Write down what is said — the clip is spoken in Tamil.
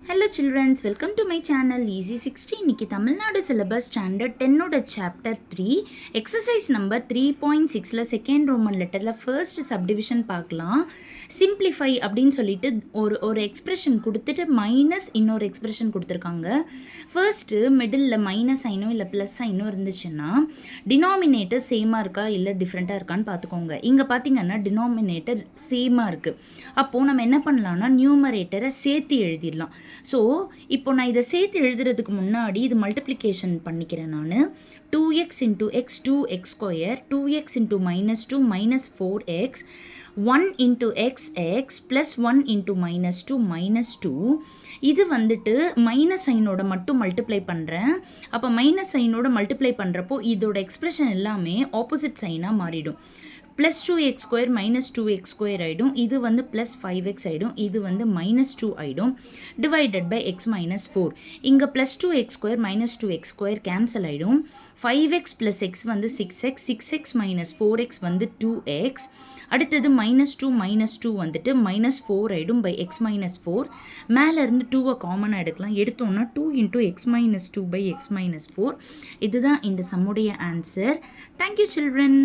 Hello children, welcome to my channel Easy 60. இன்னைக்கு தமிழ்நாடு சிலபஸ் ஸ்டாண்டர்ட் 10ஓட சாப்டர் 3 எக்ஸசைஸ் நம்பர் 3.6ல செகண்ட் ரோமன் லெட்டரில் ஃபர்ஸ்ட் சப்டிவிஷன் பார்க்கலாம். சிம்பிளிஃபை அப்படின்னு சொல்லிட்டு ஒரு எக்ஸ்பிரஷன் கொடுத்துட்டு மைனஸ் இன்னொரு எக்ஸ்பிரஷன் கொடுத்துருக்காங்க. ஃபர்ஸ்ட்டு மிடில் மைனஸ் சைனோ இல்லை ப்ளஸ் சைனோ இருந்துச்சுன்னா டினாமினேட்டர் சேமாக இருக்கா இல்லை டிஃப்ரெண்ட்டாக இருக்கான்னு பார்த்துக்கோங்க. இங்கே பார்த்தீங்கன்னா டினாமினேட்டர் சேமாக இருக்குது. அப்போது நம்ம என்ன பண்ணலாம்னா நியூமரேட்டரை சேர்த்து எழுதிடலாம். ஸோ இப்போ நான் இதை சேர்த்து எழுதுறதுக்கு முன்னாடி இது மல்டிப்ளிகேஷன் பண்ணிக்கிறேன். நான் 2x into x 2x square 2x into minus 2 minus 4x 1 into x x plus 1 into minus 2 minus 2. இது வந்துட்டு மைனஸ் சைனோட மட்டும் மல்டிப்ளை பண்ணுறேன். அப்போ மைனஸ் சைனோட மல்டிப்ளை பண்ணுறப்போ இதோட எக்ஸ்பிரஷன் எல்லாமே ஆப்போசிட் சைனாக மாறிடும். Plus 2x square minus 2x square ஆகிடும். இது வந்து ப்ளஸ் 5x ஆகிடும். இது வந்து மைனஸ் 2 ஆகிடும். Divided by x minus 4. இங்கே plus 2x square minus 2x square cancel ஆகிடும். 5x ப்ளஸ் x வந்து 6x 6x மைனஸ் 4x வந்து 2x. அடுத்தது மைனஸ் 2 வந்துட்டு மைனஸ் 4 ஆகிடும் பை x மைனஸ் 4. மேலேருந்து 2வை காமனாக எடுக்கலாம். எடுத்தோன்னா 2 into x minus 2 by x minus 4. இதுதான் இந்த சம்முடைய ஆன்சர். Thank you children.